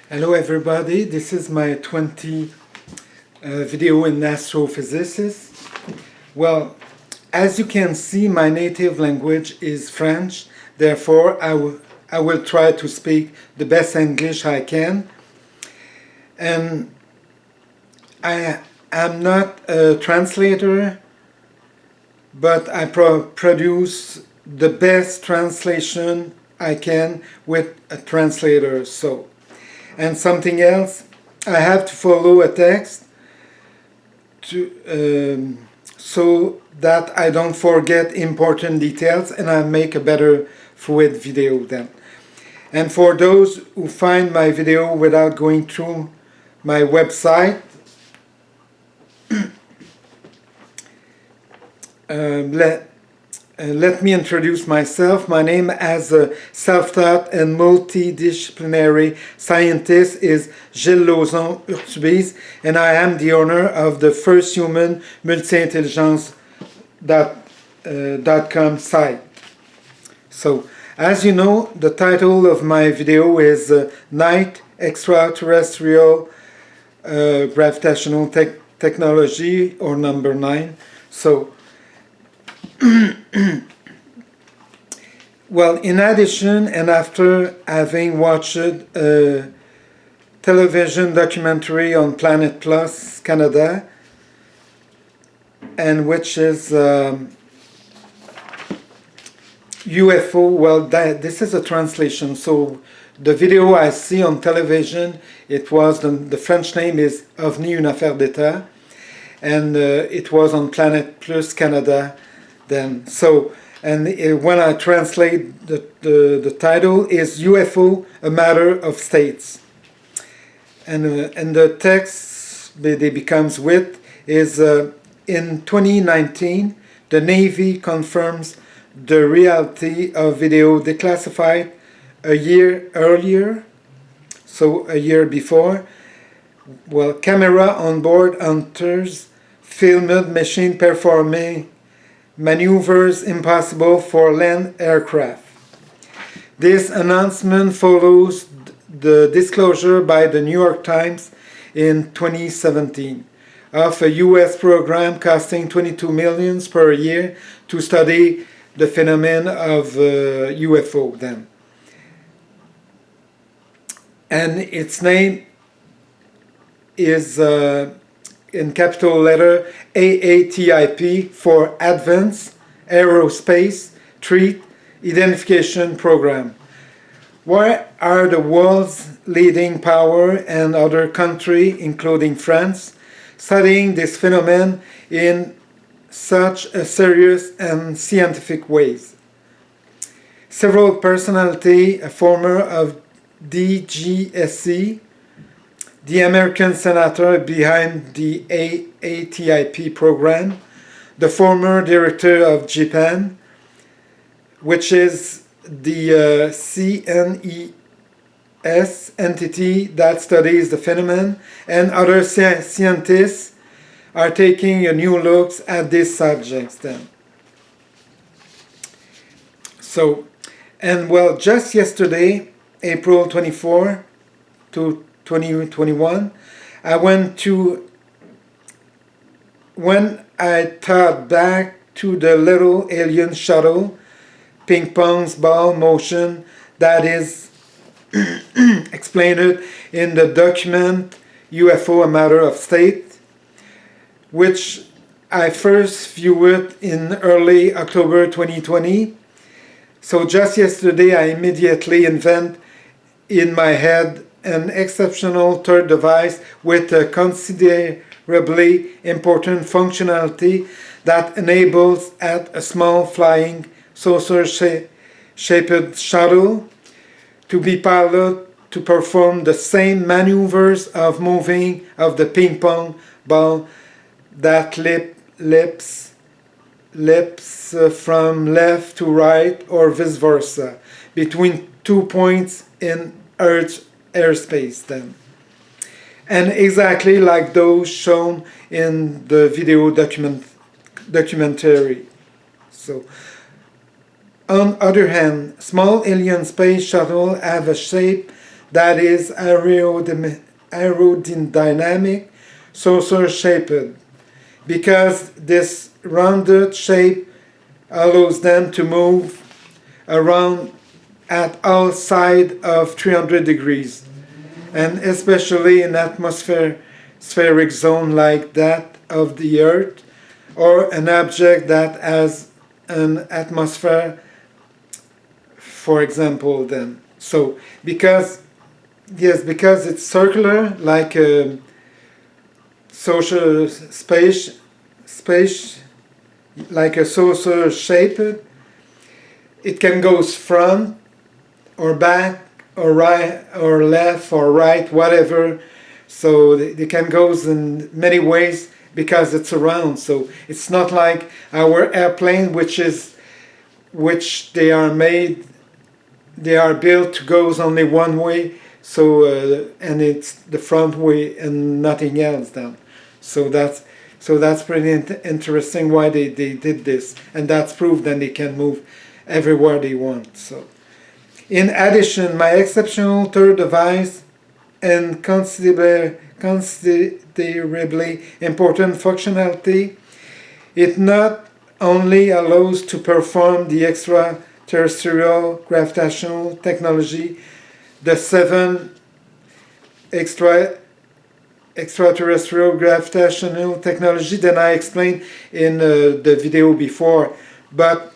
Hello everybody, this is my 20 video in astrophysics. Well, as you can see, my native language is French, therefore I will try to speak the best English I can. And I am not a translator, but I produce the best translation I can with a translator. And something else, I have to follow a text so that I don't forget important details and I make a better fluid video then. And for those who find my video without going through my website, let me introduce myself. My name as a self-taught and multidisciplinary scientist is Gilles Lauzon Urtubise, and I am the owner of the first human multi-intelligence.com site. So, as you know, the title of my video is Night Extraterrestrial Gravitational Technology, or number 9. So, well, in addition, and after having watched a television documentary on Planet Plus Canada, and which is UFO, well, this is a translation, so the video I see on television, it was, the French name is OVNI, une affaire d'État, and it was on Planet Plus Canada then. So, and when I translate the title is UFO, a matter of states. And the text they becomes with is in 2019, the Navy confirms the reality of video declassified a year earlier, so a year before. Well, camera on board hunters filmed machine performing maneuvers impossible for land aircraft. This announcement follows the disclosure by the New York Times in 2017 of a U.S. program costing $22 million per year to study the phenomenon of UFO then. And its name is in capital letter AATIP for Advanced Aerospace Threat Identification Program. Why are the world's leading power and other countries, including France, studying this phenomenon in such a serious and scientific ways? Several personalities, a former of DGSC, the American senator behind the AATIP program, the former director of Japan, which is the CNES entity that studies the phenomenon, and other scientists are taking a new look at these subjects then. So, and well, just yesterday, April 24 to 2021, when I thought back to the little alien shuttle ping pong ball motion that is explained in the document UFO, a matter of state, which I first viewed in early October 2020. So just yesterday I immediately invent in my head an exceptional third device with a considerably important functionality that enables at a small flying saucer-shaped shuttle to be piloted to perform the same maneuvers of moving of the ping pong ball that leaps from left to right or vice versa between 2 points in Earth's airspace then, and exactly like those shown in the video documentary. So, on other hand, small alien space shuttle have a shape that is aerodynamic, saucer-shaped, because this rounded shape allows them to move around at all sides of 300 degrees, and especially in atmospheric zone like that of the Earth, or an object that has an atmosphere, for example, then. So, because it's circular, like a social space, like a saucer shaped, it can go front or back or right or left or right, whatever. So they can go in many ways because it's around. So it's not like our airplane, which they are built to go only one way. So and it's the front way and nothing else then. So that's pretty interesting why they did this, and that's proof that they can move everywhere they want. So, in addition, my exceptional third device and considerably important functionality, it not only allows to perform the extraterrestrial gravitational technology, the 7 extraterrestrial gravitational technology that I explained in the video before, but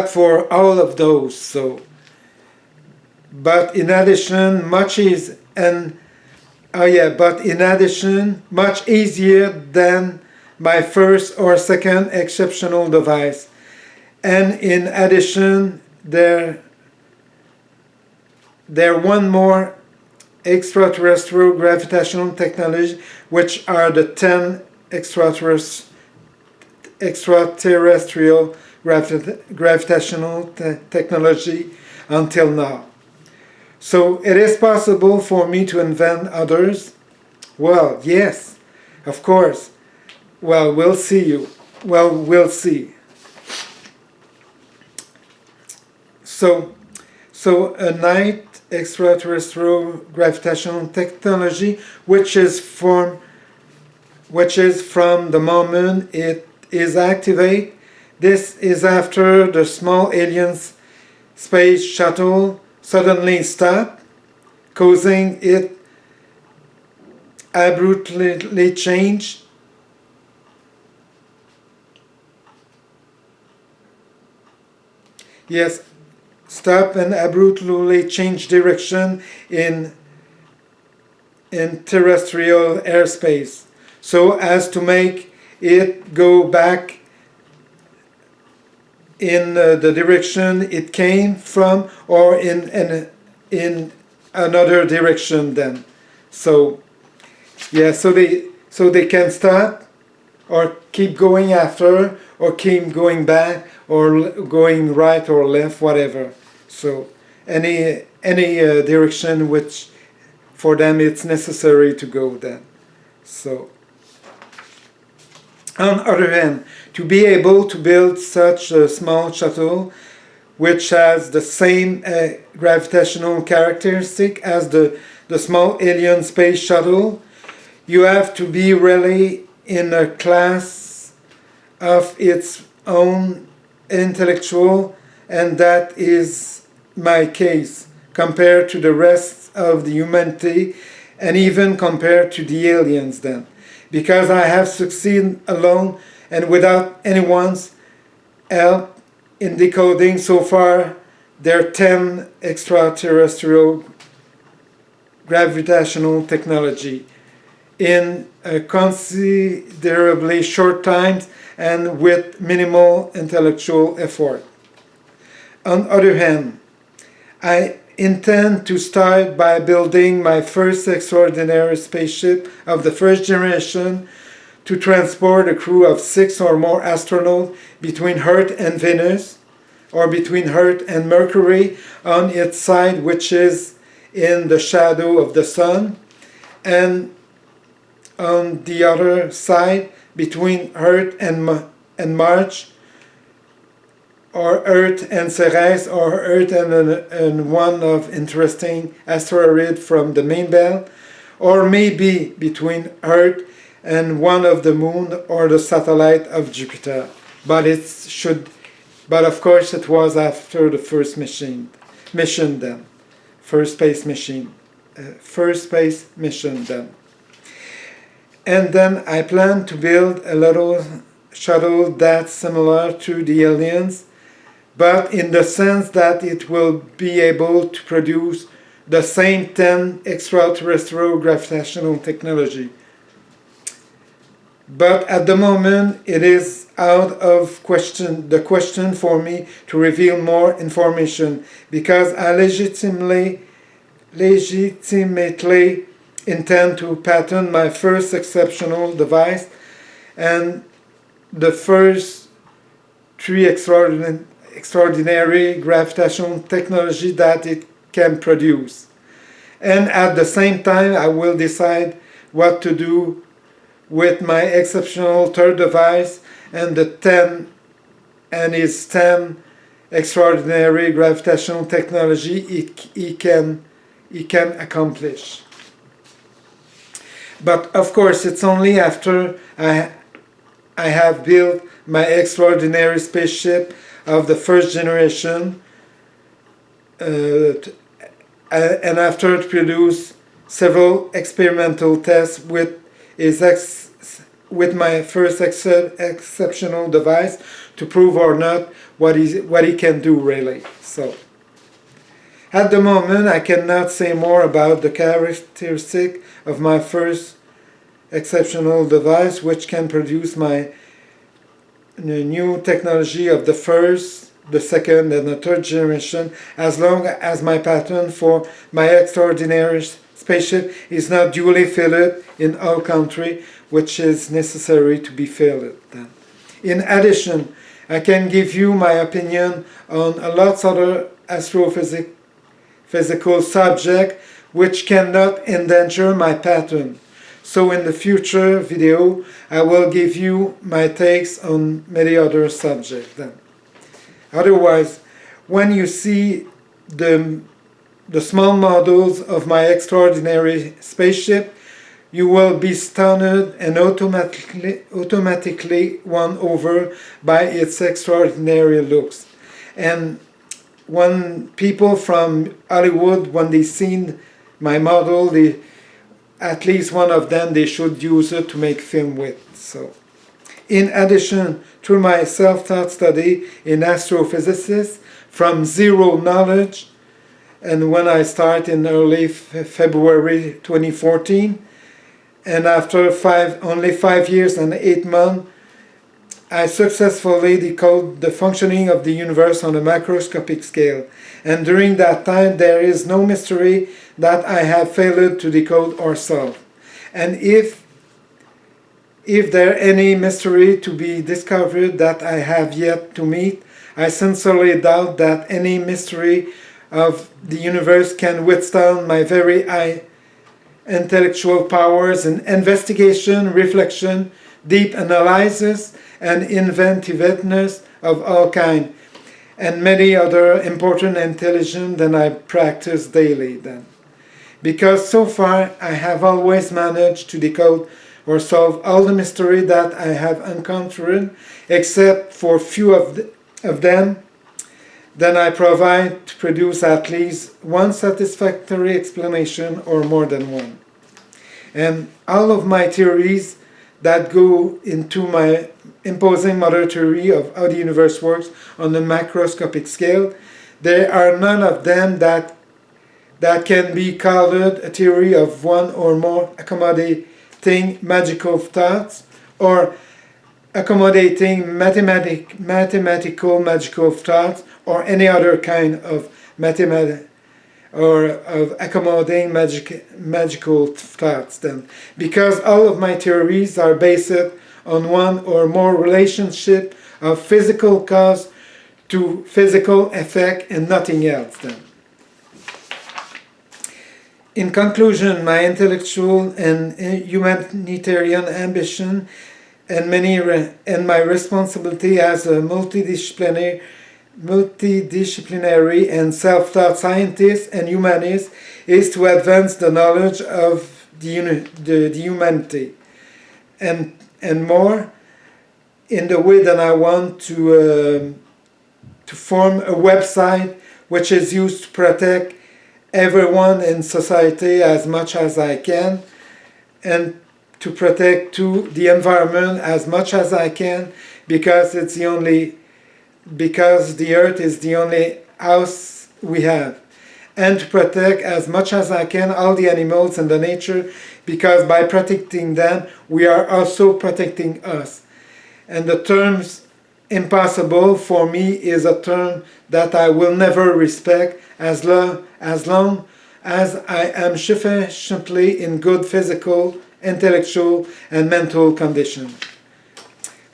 for all of those. So, but in addition, much easier than my first or second exceptional device, and in addition, there one more extraterrestrial gravitational technology, which are the 10 extraterrestrial gravitational technology until now. So it is possible for me to invent others? Well, yes, of course. Well, we'll see. So a night extraterrestrial gravitational technology, which is from the moment it is activated. This is after the small alien space shuttle suddenly stopped, causing it abruptly change stop and abruptly change direction in terrestrial airspace, so as to make it go back in the direction it came from, or in another direction then. So so they can stop or keep going after, or keep going back, or going right or left, whatever. So any direction which for them it's necessary to go then. So on the other hand, to be able to build such a small shuttle which has the same gravitational characteristic as the small alien space shuttle, you have to be really in a class of its own intellectual, and that is my case compared to the rest of the humanity, and even compared to the aliens then, because I have succeeded alone and without anyone's help in decoding so far their 10 extraterrestrial gravitational technology in a considerably short time and with minimal intellectual effort. On the other hand, I intend to start by building my first extraordinary spaceship of the first generation to transport a crew of 6 or more astronauts between Earth and Venus, or between Earth and Mercury on its side, which is in the shadow of the Sun, and on the other side between Earth and Mars, or Earth and Ceres, or Earth and one of interesting asteroid from the main belt, or maybe between Earth and one of the moon or the satellite of Jupiter. But of course it was after the first mission then, first space mission then. And then I plan to build a little shuttle that's similar to the aliens, but in the sense that it will be able to produce the same 10 extraterrestrial gravitational technology. But at the moment, it is out of the question for me to reveal more information, because I legitimately intend to patent my first exceptional device and the first 3 extraordinary gravitational technology that it can produce. And at the same time, I will decide what to do with my exceptional third device and his 10 extraordinary gravitational technology he can accomplish. But of course, it's only after I have built my extraordinary spaceship of the first generation, and after it produced several experimental tests with my first exceptional device to prove or not what he can do really. So, at the moment, I cannot say more about the characteristic of my first exceptional device, which can produce my new technology of the first, the second, and the third generation, as long as my patent for my extraordinary spaceship is not duly filled in all countries, which is necessary to be filled then. In addition, I can give you my opinion on a lot of other astrophysical subjects which cannot endanger my patent. So in the future video, I will give you my takes on many other subjects then. Otherwise, when you see the small models of my extraordinary spaceship, you will be stunned and automatically won over by its extraordinary looks. And when people from Hollywood, when they seen my model, at least one of them, they should use it to make film with. So, in addition, through my self-taught study in astrophysics from zero knowledge, and when I start in early February 2014, and after only 5 years and 8 months, I successfully decode the functioning of the universe on a macroscopic scale. And during that time, there is no mystery that I have failed to decode or solve. And if there any mystery to be discovered that I have yet to meet, I sincerely doubt that any mystery of the universe can withstand my very high intellectual powers in investigation, reflection, deep analysis, and inventiveness of all kinds, and many other important intelligence than I practice daily then. Because so far I have always managed to decode or solve all the mystery that I have encountered, except for few of them. Then I provide to produce at least one satisfactory explanation or more than one. And all of my theories that go into my imposing mother theory of how the universe works on the macroscopic scale, there are none of them that can be called a theory of one or more accommodating magical thoughts or accommodating mathematical magical thoughts or any other kind of mathematical or of accommodating magical thoughts then, because all of my theories are based on one or more relationship of physical cause to physical effect and nothing else then. In conclusion, my intellectual and humanitarian ambition and my responsibility as a multidisciplinary multidisciplinary and self-taught scientists and humanists is to advance the knowledge of the humanity and more in the way that I want to form a website which is used to protect everyone in society as much as I can, and to protect too the environment as much as I can, because the earth is the only house we have, and to protect as much as I can all the animals and the nature, because by protecting them we are also protecting us. And the terms impossible for me is a term that I will never respect as long as I am sufficiently in good physical, intellectual and mental condition.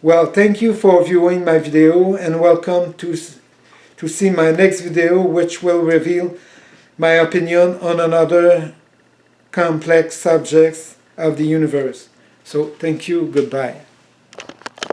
Well, thank you for viewing my video, and welcome to see my next video, which will reveal my opinion on another complex subjects of the universe. So thank you, goodbye.